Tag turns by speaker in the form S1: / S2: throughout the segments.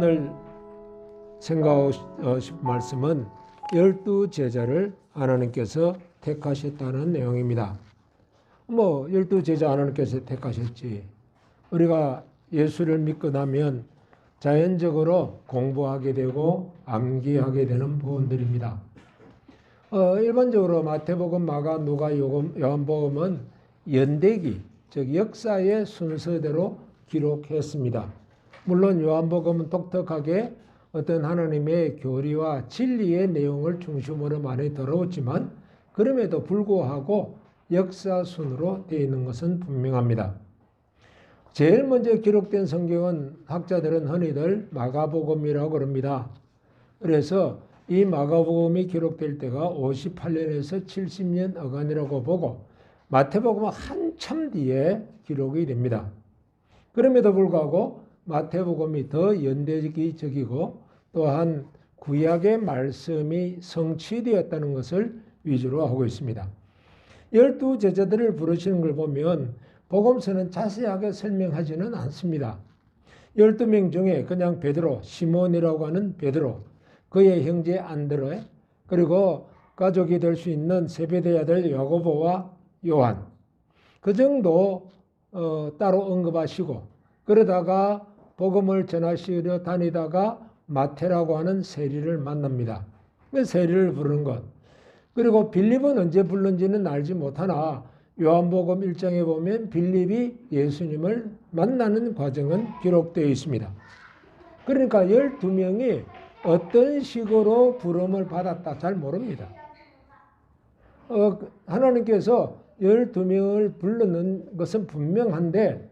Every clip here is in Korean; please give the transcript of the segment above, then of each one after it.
S1: 오늘 생각하고 싶은 말씀은 12제자를 하나님께서 택하셨다는 내용입니다. 12제자 하나님께서 택하셨지. 우리가 예수를 믿고 나면 자연적으로 공부하게 되고 암기하게 되는 부분들입니다. 일반적으로 마태복음, 마가, 누가, 요한복음은 연대기, 즉 역사의 순서대로 기록했습니다. 물론 요한복음은 독특하게 어떤 하나님의 교리와 진리의 내용을 중심으로 많이 다루었지만 그럼에도 불구하고 역사순으로 되어 있는 것은 분명합니다. 제일 먼저 기록된 성경은 학자들은 흔히들 마가복음이라고 그럽니다. 그래서 이 마가복음이 기록될 때가 58년에서 70년 어간이라고 보고 마태복음은 한참 뒤에 기록이 됩니다. 그럼에도 불구하고 마태복음이 더 연대기적이고 또한 구약의 말씀이 성취되었다는 것을 위주로 하고 있습니다. 12제자들을 부르시는 걸 보면 복음서는 자세하게 설명하지는 않습니다. 12명 중에 그냥 베드로, 시몬이라고 하는 베드로, 그의 형제 안드레, 그리고 가족이 될 수 있는 세베대의 아들 야고보와 요한, 그 정도 따로 언급하시고, 그러다가 복음을 전하시려 다니다가 마태라고 하는 세리를 만납니다. 그 세리를 부르는 것. 그리고 빌립은 언제 불른지는 알지 못하나 요한복음 1장에 보면 빌립이 예수님을 만나는 과정은 기록되어 있습니다. 그러니까 12명이 어떤 식으로 부름을 받았다 잘 모릅니다. 하나님께서 12명을 부르는 것은 분명한데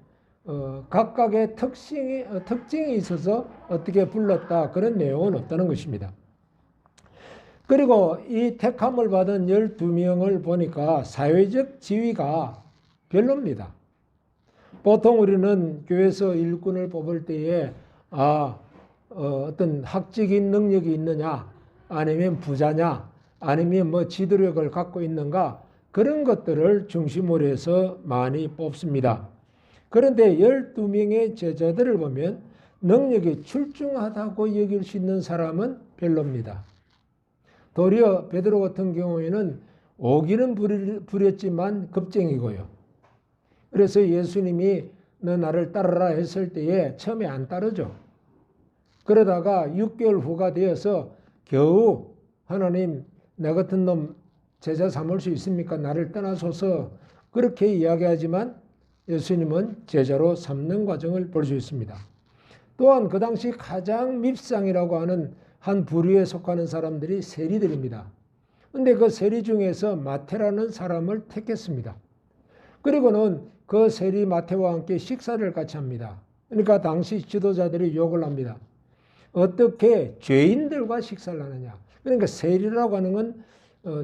S1: 각각의 특징이 있어서 어떻게 불렀다 그런 내용은 없다는 것입니다. 그리고 이 택함을 받은 12명을 보니까 사회적 지위가 별로입니다. 보통 우리는 교회에서 일꾼을 뽑을 때에 어떤 학적인 능력이 있느냐, 아니면 부자냐, 아니면 지도력을 갖고 있는가, 그런 것들을 중심으로 해서 많이 뽑습니다. 그런데 12명의 제자들을 보면 능력이 출중하다고 여길 수 있는 사람은 별로입니다. 도리어 베드로 같은 경우에는 오기는 부렸지만 겁쟁이고요. 그래서 예수님이 너 나를 따르라 했을 때에 처음에 안 따르죠. 그러다가 6개월 후가 되어서 겨우 하나님 나 같은 놈 제자 삼을 수 있습니까? 나를 떠나소서 그렇게 이야기하지만 예수님은 제자로 삼는 과정을 볼 수 있습니다. 또한 그 당시 가장 밉상이라고 하는 한 부류에 속하는 사람들이 세리들입니다. 그런데 그 세리 중에서 마태라는 사람을 택했습니다. 그리고는 그 세리 마태와 함께 식사를 같이 합니다. 그러니까 당시 지도자들이 욕을 합니다. 어떻게 죄인들과 식사를 하느냐. 그러니까 세리라고 하는 건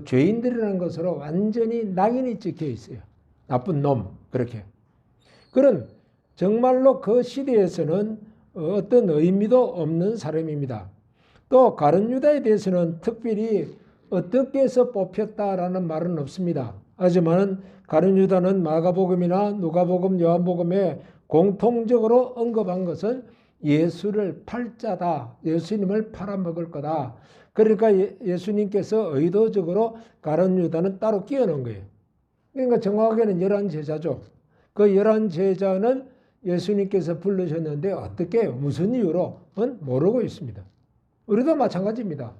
S1: 죄인들이라는 것으로 완전히 낙인이 찍혀 있어요. 나쁜 놈 그렇게. 그런 정말로 그 시대에서는 어떤 의미도 없는 사람입니다. 또 가룟 유다에 대해서는 특별히 어떻게 해서 뽑혔다라는 말은 없습니다. 하지만 가룟 유다는 마가복음이나 누가복음, 요한복음에 공통적으로 언급한 것은 예수를 팔 자다. 예수님을 팔아먹을 거다. 그러니까 예수님께서 의도적으로 가룟 유다는 따로 끼워놓은 거예요. 그러니까 정확하게는 11제자죠. 그 11제자는 예수님께서 부르셨는데 어떻게 무슨 이유로는 모르고 있습니다. 우리도 마찬가지입니다.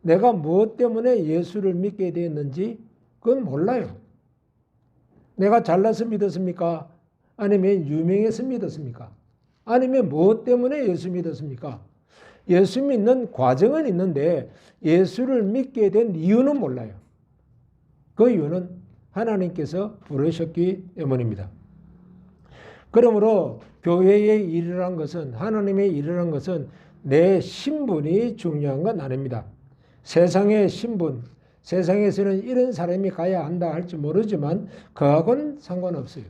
S1: 내가 무엇 때문에 예수를 믿게 되었는지 그건 몰라요. 내가 잘나서 믿었습니까? 아니면 유명해서 믿었습니까? 아니면 무엇 때문에 예수 믿었습니까? 예수 믿는 과정은 있는데 예수를 믿게 된 이유는 몰라요. 그 이유는 하나님께서 부르셨기 때문입니다. 그러므로 교회의 일이란 것은, 하나님의 일이란 것은 내 신분이 중요한 건 아닙니다. 세상의 신분, 세상에서는 이런 사람이 가야 한다 할지 모르지만 그하고는 상관없어요.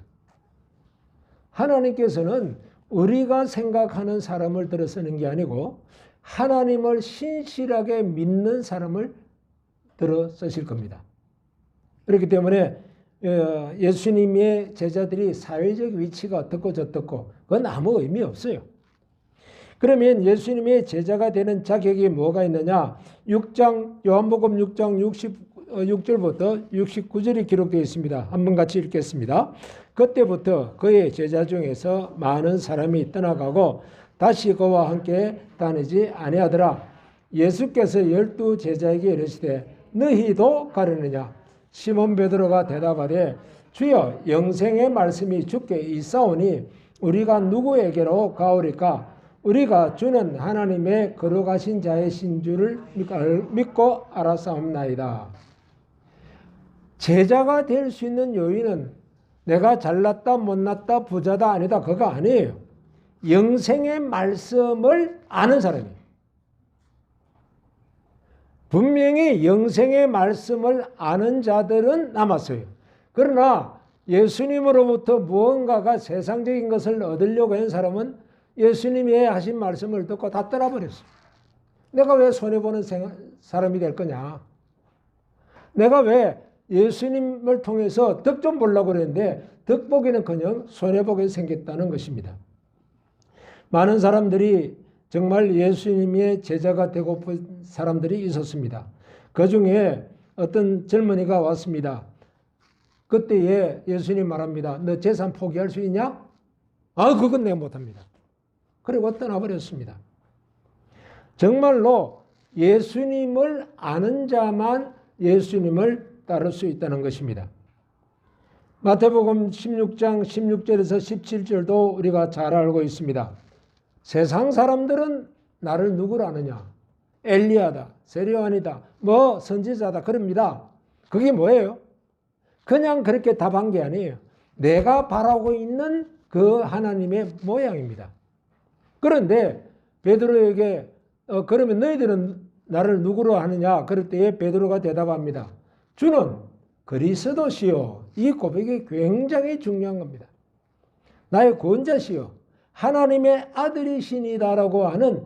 S1: 하나님께서는 우리가 생각하는 사람을 들어 쓰는 게 아니고 하나님을 신실하게 믿는 사람을 들어 쓰실 겁니다. 그렇기 때문에 예수님의 제자들이 사회적 위치가 어떻고 저떻고 그건 아무 의미 없어요. 그러면 예수님의 제자가 되는 자격이 뭐가 있느냐? 요한복음 6장 66절부터 69절이 기록되어 있습니다. 한번 같이 읽겠습니다. 그때부터 그의 제자 중에서 많은 사람이 떠나가고 다시 그와 함께 다니지 아니하더라. 예수께서 12 제자에게 이르시되 너희도 가려느냐? 시몬 베드로가 대답하되 주여, 영생의 말씀이 주께 있사오니 우리가 누구에게로 가오리까? 우리가 주는 하나님의 거룩하신 자이신 줄을 믿고 알았사옵나이다. 제자가 될 수 있는 요인은 내가 잘났다 못났다 부자다 아니다 그거 아니에요. 영생의 말씀을 아는 사람이에요. 분명히 영생의 말씀을 아는 자들은 남았어요. 그러나 예수님으로부터 무언가가 세상적인 것을 얻으려고 한 사람은 예수님이 하신 말씀을 듣고 다 떠나버렸어요. 내가 왜 손해보는 사람이 될 거냐? 내가 왜 예수님을 통해서 덕 좀 보려고 그랬는데 덕보기는커녕 손해보게 생겼다는 것입니다. 많은 사람들이 정말 예수님의 제자가 되고픈 사람들이 있었습니다. 그 중에 어떤 젊은이가 왔습니다. 그때에 예수님 말합니다. 너 재산 포기할 수 있냐? 그건 내가 못합니다. 그리고 떠나버렸습니다. 정말로 예수님을 아는 자만 예수님을 따를 수 있다는 것입니다. 마태복음 16장 16절에서 17절도 우리가 잘 알고 있습니다. 세상 사람들은 나를 누구로 아느냐? 엘리야다, 세리요한이다, 선지자다 그럽니다. 그게 뭐예요? 그냥 그렇게 답한 게 아니에요. 내가 바라고 있는 그 하나님의 모양입니다. 그런데 베드로에게 그러면 너희들은 나를 누구로 하느냐? 그럴 때에 베드로가 대답합니다. 주는 그리스도시요. 이 고백이 굉장히 중요한 겁니다. 나의 구원자시요. 하나님의 아들이시니다라고 하는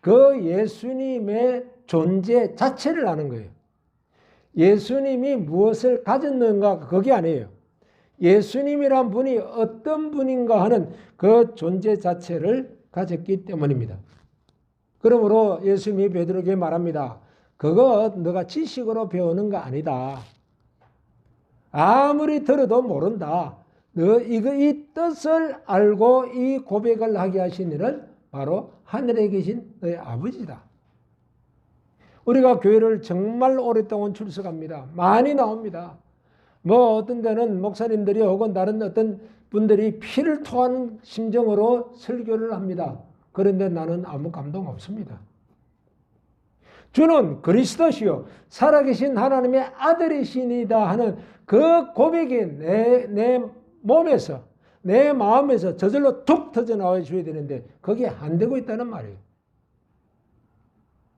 S1: 그 예수님의 존재 자체를 아는 거예요. 예수님이 무엇을 가졌는가 그게 아니에요. 예수님이란 분이 어떤 분인가 하는 그 존재 자체를 가졌기 때문입니다. 그러므로 예수님이 베드로에게 말합니다. 그거 너가 지식으로 배우는 거 아니다. 아무리 들어도 모른다. 너 이 뜻을 알고 이 고백을 하게 하신 이는 바로 하늘에 계신 너의 아버지다. 우리가 교회를 정말 오랫동안 출석합니다. 많이 나옵니다. 어떤 데는 목사님들이 혹은 다른 어떤 분들이 피를 토하는 심정으로 설교를 합니다. 그런데 나는 아무 감동 없습니다. 주는 그리스도시요 살아계신 하나님의 아들이시니다 하는 그 고백이 내 몸에서 내 마음에서 저절로 툭 터져 나와 줘야 되는데 그게 안 되고 있다는 말이에요.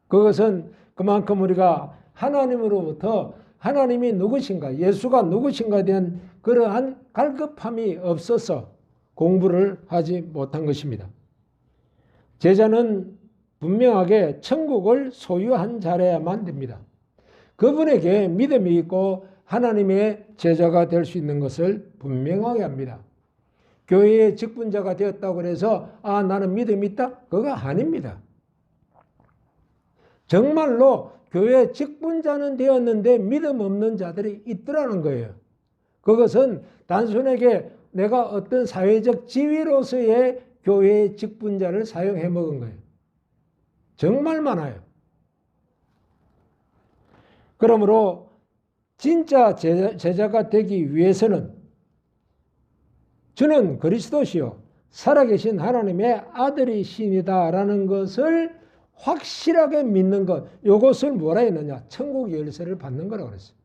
S1: 그것은 그만큼 우리가 하나님으로부터 하나님이 누구신가, 예수가 누구신가에 대한 그러한 갈급함이 없어서 공부를 하지 못한 것입니다. 제자는 분명하게 천국을 소유한 자라야만 됩니다. 그분에게 믿음이 있고 하나님의 제자가 될 수 있는 것을 분명하게 합니다. 교회의 직분자가 되었다고 해서 나는 믿음이 있다? 그거 아닙니다. 정말로 교회 직분자는 되었는데 믿음 없는 자들이 있더라는 거예요. 그것은 단순하게 내가 어떤 사회적 지위로서의 교회의 직분자를 사용해 먹은 거예요. 정말 많아요. 그러므로 진짜 제자가 되기 위해서는 주는 그리스도시요 살아계신 하나님의 아들이시니다라는 것을 확실하게 믿는 것, 이것을 뭐라 했느냐? 천국 열쇠를 받는 거라고 그랬어요.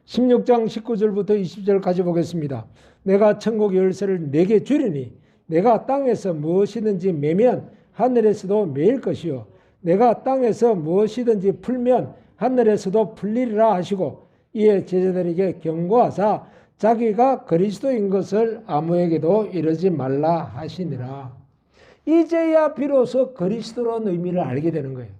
S1: 16장 19절부터 20절까지 보겠습니다. 내가 천국 열쇠를 내게 주리니 내가 땅에서 무엇이든지 매면 하늘에서도 매일 것이요 내가 땅에서 무엇이든지 풀면 하늘에서도 풀리리라 하시고 이에 제자들에게 경고하사 자기가 그리스도인 것을 아무에게도 이르지 말라 하시니라. 이제야 비로소 그리스도라는 의미를 알게 되는 거예요.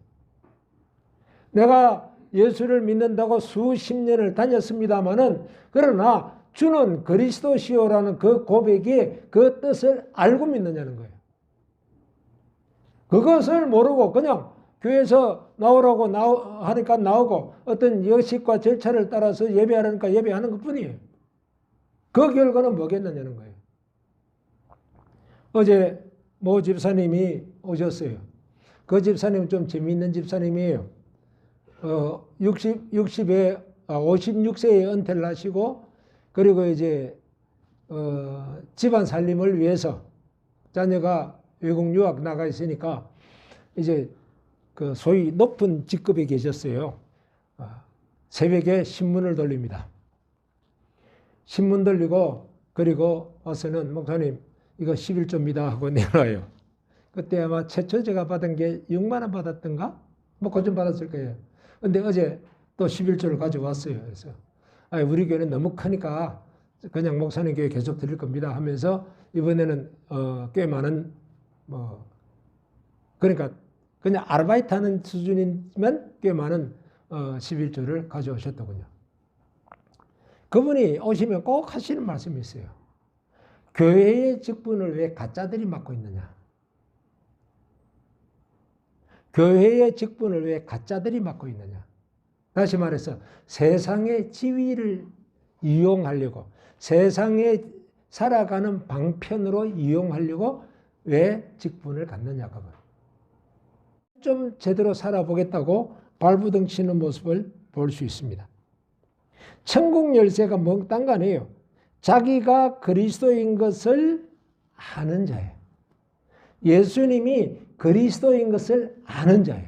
S1: 내가 예수를 믿는다고 수십 년을 다녔습니다마는 그러나 주는 그리스도시오라는 그 고백이 그 뜻을 알고 믿느냐는 거예요. 그것을 모르고 그냥 교회에서 나오라고 하니까 나오고 어떤 여식과 절차를 따라서 예배하라니까 예배하는 것뿐이에요. 그 결과는 뭐겠느냐는 거예요. 어제 모 집사님이 오셨어요. 그 집사님은 좀 재미있는 집사님이에요. 56세에 은퇴를 하시고, 그리고 이제 집안 살림을 위해서 자녀가 외국 유학 나가 있으니까 이제 그 소위 높은 직급에 계셨어요. 새벽에 신문을 돌립니다. 신문 돌리고 그리고 와서는 목사님 이거 11조입니다 하고 내놔요. 그때 아마 최초 제가 받은 게 6만 원 받았던가? 뭐 그 좀 받았을 거예요. 근데 어제 또 11조를 가져왔어요. 그래서 우리 교회는 너무 크니까 그냥 목사님 교회 계속 드릴 겁니다 하면서 이번에는 꽤 많은 그러니까 그냥 아르바이트 하는 수준이면 꽤 많은 11조를 가져오셨더군요. 그분이 오시면 꼭 하시는 말씀이 있어요. 교회의 직분을 왜 가짜들이 맡고 있느냐? 교회의 직분을 왜 가짜들이 맡고 있느냐? 다시 말해서 세상의 지위를 이용하려고, 세상에 살아가는 방편으로 이용하려고 왜 직분을 갖느냐가 좀 제대로 살아보겠다고 발부둥 치는 모습을 볼 수 있습니다. 천국 열쇠가 딴 거 아니에요. 자기가 그리스도인 것을 아는 자예요. 예수님이 그리스도인 것을 아는 자예요.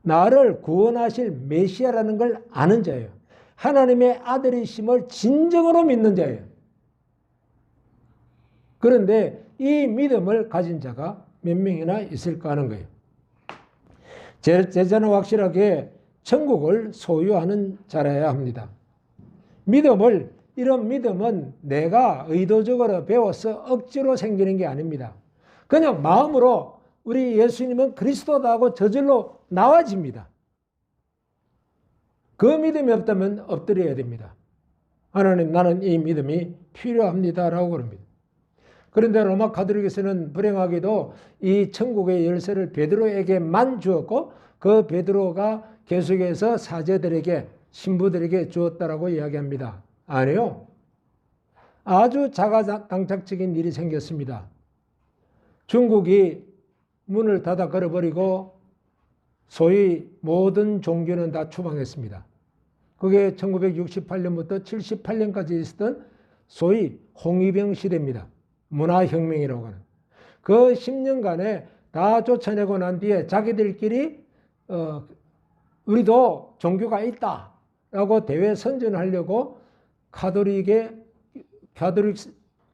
S1: 나를 구원하실 메시아라는 걸 아는 자예요. 하나님의 아들이심을 진정으로 믿는 자예요. 그런데 이 믿음을 가진 자가 몇 명이나 있을까 하는 거예요. 제자는 확실하게 천국을 소유하는 자라야 합니다. 이런 믿음은 내가 의도적으로 배워서 억지로 생기는 게 아닙니다. 그냥 마음으로 우리 예수님은 그리스도다 하고 저절로 나와집니다. 그 믿음이 없다면 엎드려야 됩니다. 하나님, 나는 이 믿음이 필요합니다라고 그럽니다. 그런데 로마 가톨릭에서는 불행하게도 이 천국의 열쇠를 베드로에게만 주었고, 그 베드로가 계속해서 사제들에게, 신부들에게 주었다라고 이야기합니다. 아니요. 아주 자가당착적인 일이 생겼습니다. 중국이 문을 닫아 걸어버리고 소위 모든 종교는 다 추방했습니다. 그게 1968년부터 78년까지 있었던 소위 홍위병 시대입니다. 문화혁명이라고 하는. 그 10년간에 다 쫓아내고 난 뒤에 자기들끼리 우리도 종교가 있다라고 대외 선전하려고 가톨릭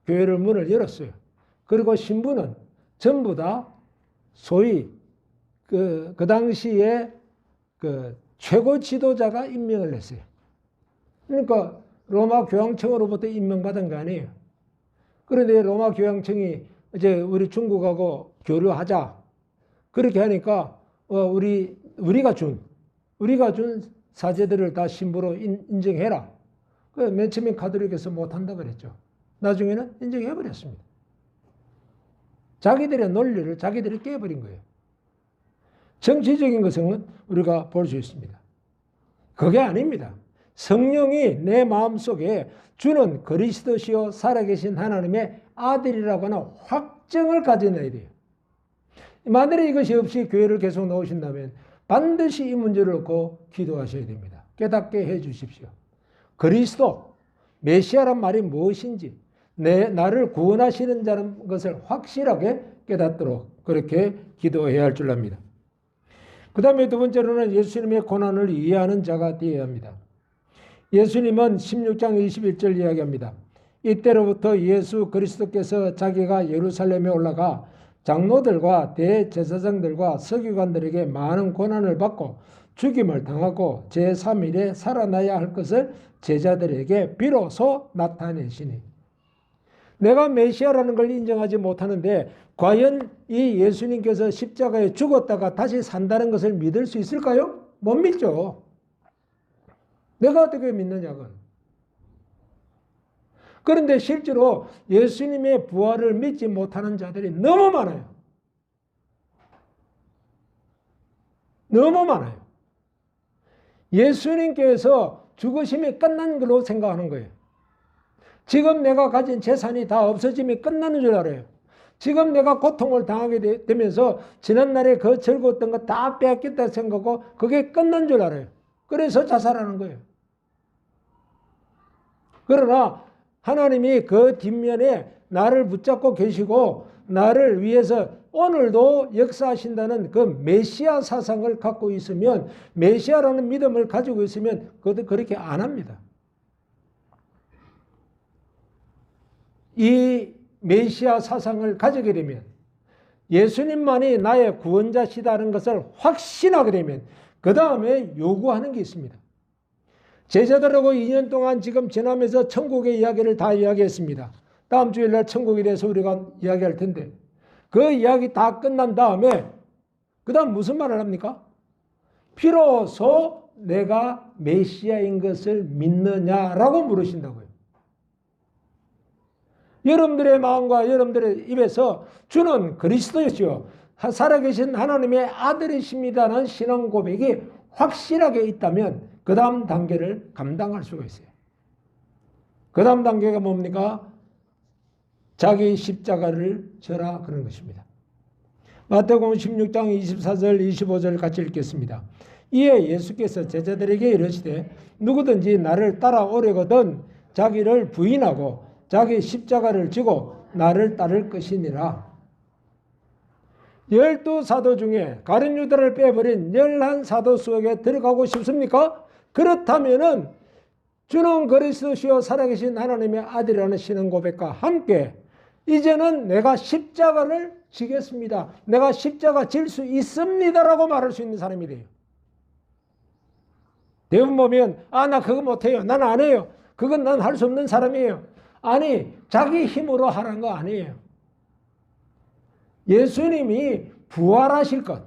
S1: 교회를 문을 열었어요. 그리고 신부는 전부 다 소위 그 당시에 그 최고 지도자가 임명을 했어요. 그러니까 로마 교황청으로부터 임명받은 거 아니에요. 그런데 로마 교황청이 이제 우리 중국하고 교류하자 그렇게 하니까 우리가 준 사제들을 다 신부로 인정해라. 맨 처음에 가톨릭에서 못한다 그랬죠. 나중에는 인정해버렸습니다. 자기들의 논리를 자기들이 깨버린 거예요. 정치적인 것은 우리가 볼 수 있습니다. 그게 아닙니다. 성령이 내 마음속에 주는 그리스도시요 살아계신 하나님의 아들이라고 하는 확정을 가져내야 돼요. 만일에 이것이 없이 교회를 계속 나오신다면 반드시 이 문제를 놓고 기도하셔야 됩니다. 깨닫게 해 주십시오. 그리스도, 메시아란 말이 무엇인지, 나를 구원하시는 자는 것을 확실하게 깨닫도록 그렇게 기도해야 할 줄 압니다. 그 다음에 두 번째로는 예수님의 고난을 이해하는 자가 되어야 합니다. 예수님은 16장 21절 이야기합니다. 이때로부터 예수 그리스도께서 자기가 예루살렘에 올라가 장로들과 대제사장들과 서기관들에게 많은 고난을 받고 죽임을 당하고 제3일에 살아나야 할 것을 제자들에게 비로소 나타내시니. 내가 메시아라는 걸 인정하지 못하는데 과연 이 예수님께서 십자가에 죽었다가 다시 산다는 것을 믿을 수 있을까요? 못 믿죠. 내가 어떻게 믿느냐고는. 그런데 실제로 예수님의 부활을 믿지 못하는 자들이 너무 많아요. 너무 많아요. 예수님께서 죽으심이 끝난 걸로 생각하는 거예요. 지금 내가 가진 재산이 다 없어지면 끝나는 줄 알아요. 지금 내가 고통을 당하게 되면서 지난날에 그 즐거웠던 거 다 빼앗겼다 생각하고 그게 끝난 줄 알아요. 그래서 자살하는 거예요. 그러나 하나님이 그 뒷면에 나를 붙잡고 계시고 나를 위해서 오늘도 역사하신다는 그 메시아 사상을 갖고 있으면, 메시아라는 믿음을 가지고 있으면 그것도 그렇게 안 합니다. 이 메시아 사상을 가지게 되면, 예수님만이 나의 구원자시다는 것을 확신하게 되면 그 다음에 요구하는 게 있습니다. 제자들하고 2년 동안 지금 지나면서 천국의 이야기를 다 이야기했습니다. 다음 주일날 천국에 대해서 우리가 이야기할 텐데, 그 이야기 다 끝난 다음에 그 다음 무슨 말을 합니까? 비로소 내가 메시아인 것을 믿느냐라고 물으신다고요. 여러분들의 마음과 여러분들의 입에서 주는 그리스도이시오, 살아계신 하나님의 아들이십니다라는 신앙 고백이 확실하게 있다면 그 다음 단계를 감당할 수가 있어요. 그 다음 단계가 뭡니까? 자기 십자가를 져라, 그런 것입니다. 마태복음 16장 24절 25절 같이 읽겠습니다. 이에 예수께서 제자들에게 이르시되 누구든지 나를 따라오려거든 자기를 부인하고 자기 십자가를 지고 나를 따를 것이니라. 12사도 중에 가룟 유다를 빼버린 11사도 속에 들어가고 싶습니까? 그렇다면은 주는 그리스도시요 살아계신 하나님의 아들이라는 신앙 고백과 함께 이제는 내가 십자가를 지겠습니다, 내가 십자가 질 수 있습니다라고 말할 수 있는 사람이 돼요. 대부분 보면 나 그거 못해요, 난 안 해요, 그건 난 할 수 없는 사람이에요. 아니, 자기 힘으로 하라는 거 아니에요. 예수님이 부활하실 것,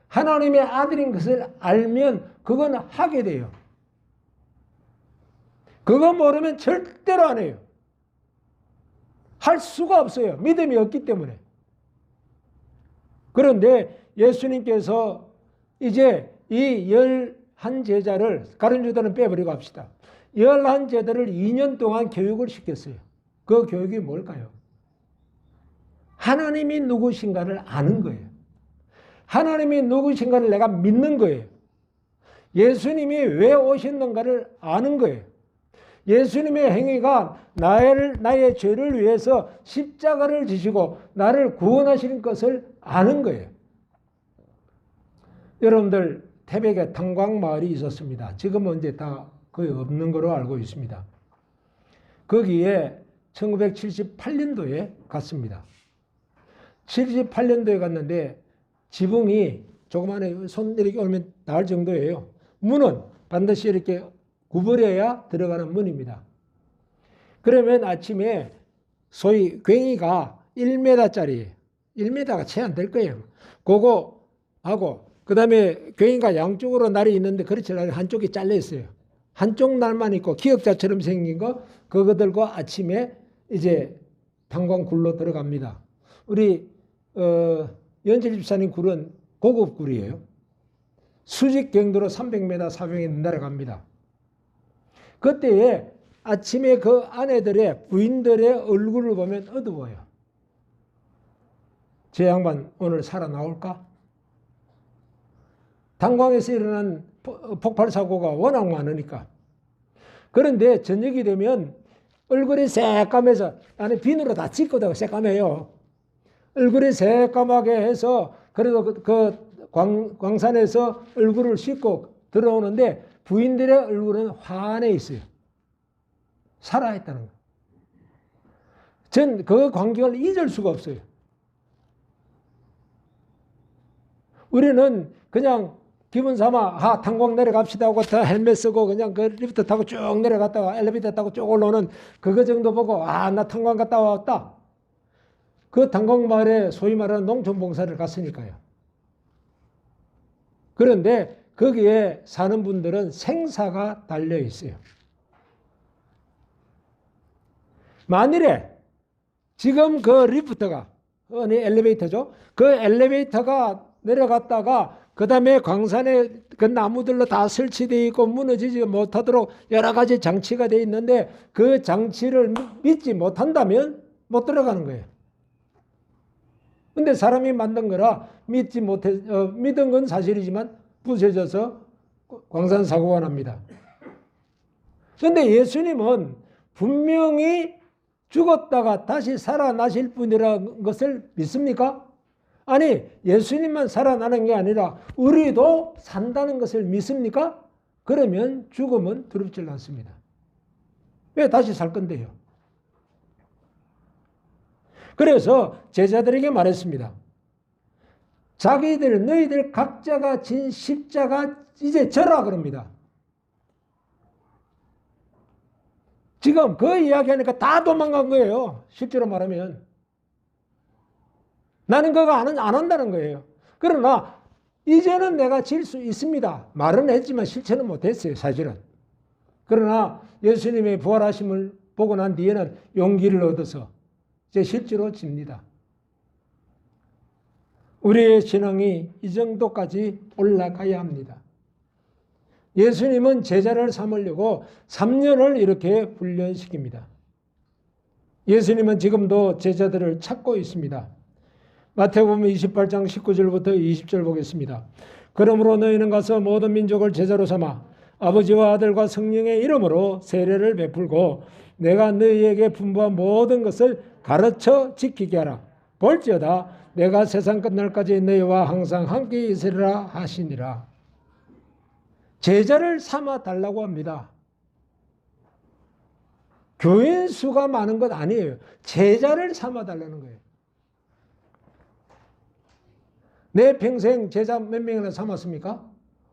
S1: 하나님의 아들인 것을 알면 그건 하게 돼요. 그거 모르면 절대로 안 해요. 할 수가 없어요. 믿음이 없기 때문에. 그런데 예수님께서 이제 이 11제자를, 가룟 유다는 빼버리고 합시다. 11제자를 2년 동안 교육을 시켰어요. 그 교육이 뭘까요? 하나님이 누구신가를 아는 거예요. 하나님이 누구신가를 내가 믿는 거예요. 예수님이 왜 오셨는가를 아는 거예요. 예수님의 행위가 나의 죄를 위해서 십자가를 지시고 나를 구원하시는 것을 아는 거예요. 여러분들, 태백에 탄광마을이 있었습니다. 지금은 이제 다 거의 없는 거로 알고 있습니다. 거기에 1978년도에 갔습니다. 78년도에 갔는데 지붕이 조그마한 손 이렇게 올면 닿을 정도예요. 문은 반드시 이렇게 구부려야 들어가는 문입니다. 그러면 아침에 소위 괭이가 1m짜리, 1m가 채 안 될 거예요. 그거 하고, 그 다음에 괭이가 양쪽으로 날이 있는데 그렇지 않아요. 한쪽이 잘려 있어요. 한쪽 날만 있고 기역자처럼 생긴 거, 그거 들고 아침에 이제 탄광 굴로 들어갑니다. 우리 연철 집사님 굴은 고급 굴이에요. 수직 경도로 300m, 400m 내려갑니다. 그때에 아침에 그 아내들의, 부인들의 얼굴을 보면 어두워요. 저 양반 오늘 살아나올까? 탄광에서 일어난 폭발 사고가 워낙 많으니까. 그런데 저녁이 되면 얼굴이 새까매서, 안에 비누로 다 찢거든, 새까매요. 얼굴이 새까맣게 해서, 그래도 그 광산에서 얼굴을 씻고 들어오는데 부인들의 얼굴은 환해 있어요. 살아있다는 거. 전 그 광경을 잊을 수가 없어요. 우리는 그냥 기분 삼아 탄광 내려갑시다 하고 헬멧 쓰고 그냥 그 리프트 타고 쭉 내려갔다가 엘리베이터 타고 쭉 올라오는 그거 정도 보고 나 탄광 갔다 왔다. 그 탄광 마을에 소위 말하는 농촌 봉사를 갔으니까요. 그런데 거기에 사는 분들은 생사가 달려 있어요. 만일에 지금 그 리프트가, 엘리베이터죠. 그 엘리베이터가 내려갔다가 그 다음에 광산에 그 나무들로 다 설치되어 있고 무너지지 못하도록 여러 가지 장치가 되어 있는데 그 장치를 믿지 못한다면 못 들어가는 거예요. 근데 사람이 만든 거라 믿은 건 사실이지만 부서져서 광산 사고가 납니다. 그런데 예수님은 분명히 죽었다가 다시 살아나실 분이라는 것을 믿습니까? 아니, 예수님만 살아나는 게 아니라 우리도 산다는 것을 믿습니까? 그러면 죽음은 두렵지 않습니다. 왜? 다시 살 건데요. 그래서 제자들에게 말했습니다. 너희들 각자가 진 십자가 이제 져라 그럽니다. 지금 그 이야기하니까 다 도망간 거예요. 실제로 말하면. 나는 그거 안 한다는 거예요. 그러나 이제는 내가 질 수 있습니다. 말은 했지만 실천은 못했어요. 사실은. 그러나 예수님의 부활하심을 보고 난 뒤에는 용기를 얻어서 이제 실제로 집니다. 우리의 신앙이 이 정도까지 올라가야 합니다. 예수님은 제자를 삼으려고 3년을 이렇게 훈련시킵니다. 예수님은 지금도 제자들을 찾고 있습니다. 마태복음 28장 19절부터 20절 보겠습니다. 그러므로 너희는 가서 모든 민족을 제자로 삼아 아버지와 아들과 성령의 이름으로 세례를 베풀고 내가 너희에게 분부한 모든 것을 가르쳐 지키게 하라. 볼지어다 내가 세상 끝날까지 너희와 항상 함께 있으리라 하시니라. 제자를 삼아 달라고 합니다. 교인 수가 많은 것 아니에요. 제자를 삼아 달라는 거예요. 내 평생 제자 몇 명이나 삼았습니까?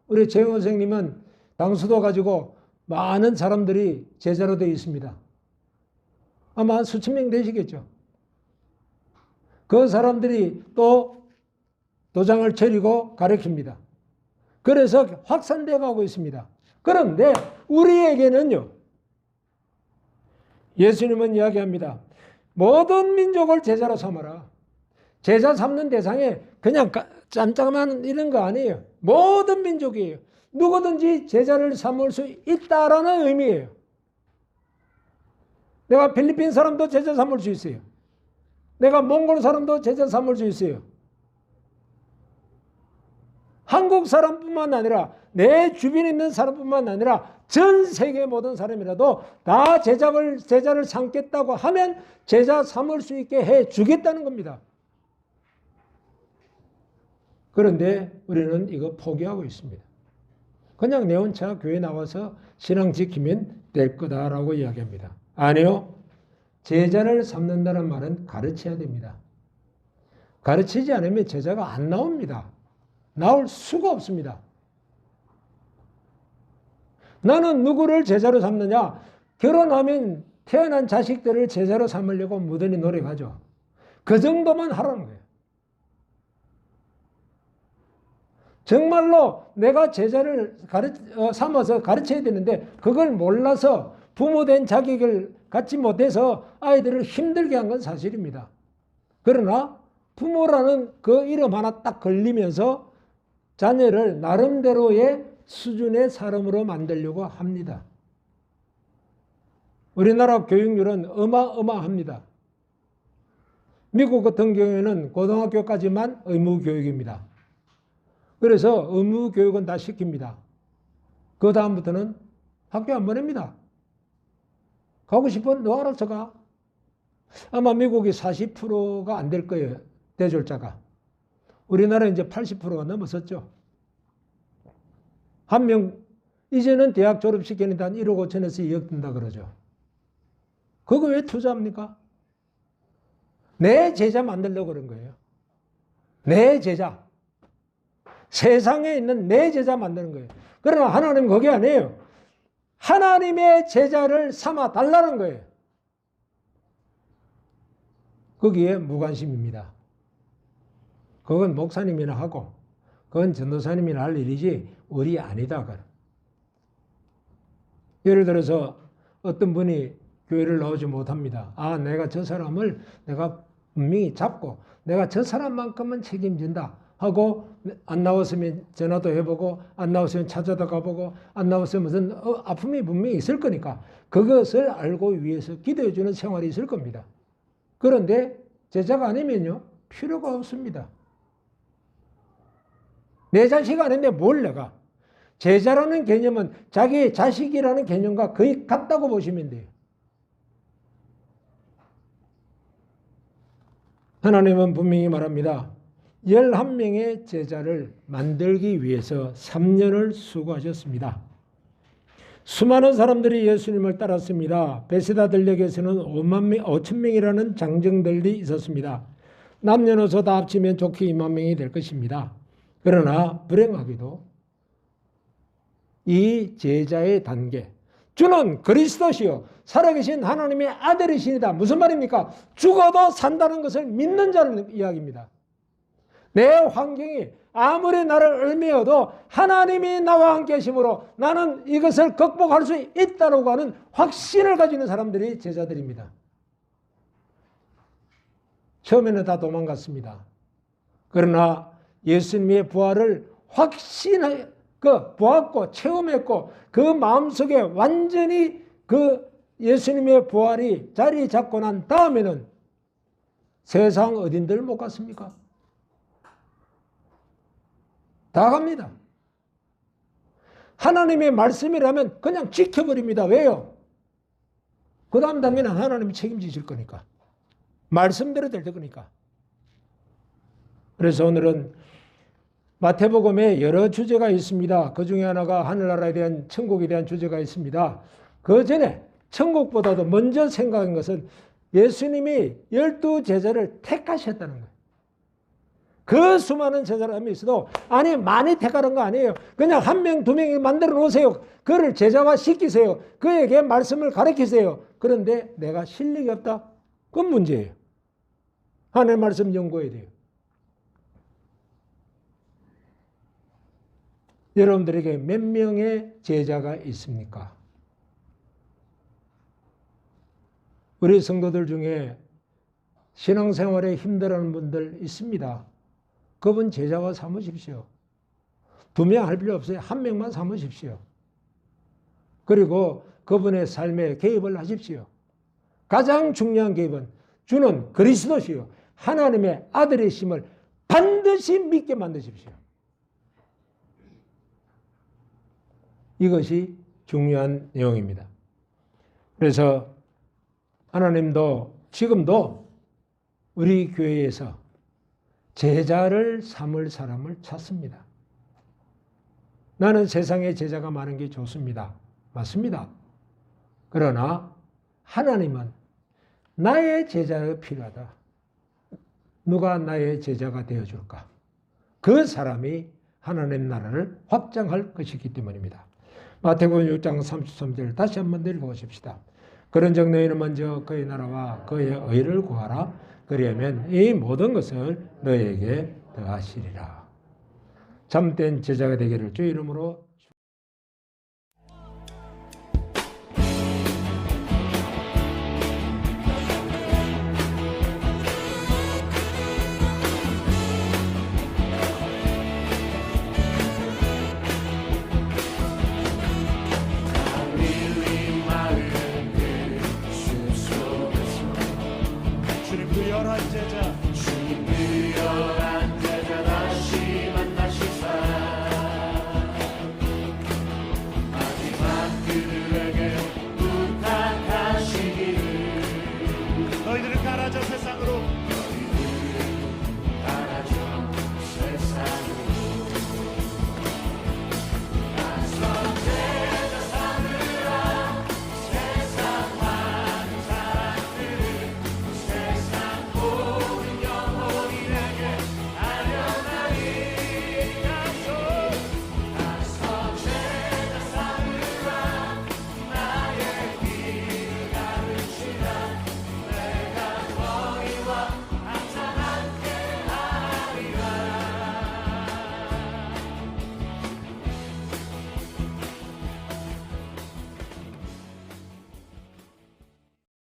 S1: 우리 재영 선생님은 당수도 가지고 많은 사람들이 제자로 되어 있습니다. 아마 수천 명 되시겠죠. 그 사람들이 또 도장을 차리고 가르칩니다. 그래서 확산되어 가고 있습니다. 그런데 우리에게는요. 예수님은 이야기합니다. 모든 민족을 제자로 삼아라. 제자 삼는 대상에 그냥 짬짬한 이런 거 아니에요. 모든 민족이에요. 누구든지 제자를 삼을 수 있다라는 의미예요. 내가 필리핀 사람도 제자 삼을 수 있어요. 내가 몽골 사람도 제자 삼을 수 있어요. 한국 사람뿐만 아니라 내 주변에 있는 사람뿐만 아니라 전 세계 모든 사람이라도 다 제자를 삼겠다고 하면 제자 삼을 수 있게 해 주겠다는 겁니다. 그런데 우리는 이거 포기하고 있습니다. 그냥 내 혼자 교회 나와서 신앙 지키면 될 거다라고 이야기합니다. 아니요. 제자를 삼는다는 말은 가르쳐야 됩니다. 가르치지 않으면 제자가 안 나옵니다. 나올 수가 없습니다. 나는 누구를 제자로 삼느냐? 결혼하면 태어난 자식들을 제자로 삼으려고 무던히 노력하죠. 그 정도만 하라는 거예요. 정말로 내가 제자를 삼아서 가르쳐야 되는데 그걸 몰라서 부모된 자격을 갖지 못해서 아이들을 힘들게 한 건 사실입니다. 그러나 부모라는 그 이름 하나 딱 걸리면서 자녀를 나름대로의 수준의 사람으로 만들려고 합니다. 우리나라 교육률은 어마어마합니다. 미국 같은 경우에는 고등학교까지만 의무교육입니다. 그래서 의무교육은 다 시킵니다. 그 다음부터는 학교 안 보냅니다. 가고 싶으면 너 알아서 가. 아마 미국이 40%가 안 될 거예요. 대졸자가. 우리나라 이제 80%가 넘었었죠. 한 명, 이제는 대학 졸업시키는데 한 1억 5천에서 2억 든다 그러죠. 그거 왜 투자합니까? 내 제자 만들려고 그런 거예요. 내 제자. 세상에 있는 내 제자 만드는 거예요. 그러나 하나님은 그게 아니에요. 하나님의 제자를 삼아 달라는 거예요. 거기에 무관심입니다. 그건 목사님이나 하고 그건 전도사님이나 할 일이지 우리 아니다. 예를 들어서 어떤 분이 교회를 나오지 못합니다. 아, 내가 저 사람을 내가 분명히 잡고 내가 저 사람만큼은 책임진다. 하고 안 나왔으면 전화도 해보고 안 나왔으면 찾아다 가보고 안 나왔으면 무슨 아픔이 분명히 있을 거니까 그것을 알고 위해서 기도해 주는 생활이 있을 겁니다. 그런데 제자가 아니면요 필요가 없습니다. 내 자식 아닌데 뭘 내가. 제자라는 개념은 자기의 자식이라는 개념과 거의 같다고 보시면 돼요. 하나님은 분명히 말합니다. 11명의 제자를 만들기 위해서 3년을 수고하셨습니다. 수많은 사람들이 예수님을 따랐습니다. 베세다 들녘에서는 5천 명이라는 장정들이 있었습니다. 남녀노소 다 합치면 좋게 2만 명이 될 것입니다. 그러나 불행하게도 이 제자의 단계, 주는 그리스도시요 살아계신 하나님의 아들이시니다. 무슨 말입니까? 죽어도 산다는 것을 믿는 자는 이야기입니다. 내 환경이 아무리 나를 얽매여도 하나님이 나와 함께 하심으로 나는 이것을 극복할 수 있다고 하는 확신을 가지는 사람들이 제자들입니다. 처음에는 다 도망갔습니다. 그러나 예수님의 부활을 보았고 체험했고 그 마음속에 완전히 그 예수님의 부활이 자리 잡고 난 다음에는 세상 어딘들 못 갔습니까? 다 갑니다. 하나님의 말씀이라면 그냥 지켜버립니다. 왜요? 그 다음 단계는 하나님이 책임지실 거니까. 말씀대로 될 거니까. 그래서 오늘은 마태복음에 여러 주제가 있습니다. 그 중에 하나가 하늘나라에 대한 천국에 대한 주제가 있습니다. 그 전에 천국보다도 먼저 생각한 것은 예수님이 12제자를 택하셨다는 거예요. 그 수많은 제자람이 있어도 아니 많이 택하는 거 아니에요. 그냥 1명, 2명이 만들어 놓으세요. 그를 제자화 시키세요. 그에게 말씀을 가르치세요. 그런데 내가 실력이 없다? 그건 문제예요. 하나님의 말씀 연구해야 돼요. 여러분들에게 몇 명의 제자가 있습니까? 우리 성도들 중에 신앙생활에 힘들어하는 분들 있습니다. 그분 제자와 삼으십시오. 2명 할 필요 없어요. 1명만 삼으십시오. 그리고 그분의 삶에 개입을 하십시오. 가장 중요한 개입은 주는 그리스도시요 하나님의 아들이심을 반드시 믿게 만드십시오. 이것이 중요한 내용입니다. 그래서 하나님도 지금도 우리 교회에서 제자를 삼을 사람을 찾습니다. 나는 세상에 제자가 많은 게 좋습니다. 맞습니다. 그러나 하나님은 나의 제자가 필요하다. 누가 나의 제자가 되어줄까? 그 사람이 하나님 나라를 확장할 것이기 때문입니다. 마태복음 6장 33절 다시 한번 읽어보십시다. 그런즉 너희는 먼저 그의 나라와 그의 의를 구하라. 그리하면 이 모든 것을 너희에게 더하시리라. 참된 제자가 되기를 주의 이름으로
S2: 주님 그 열한 제자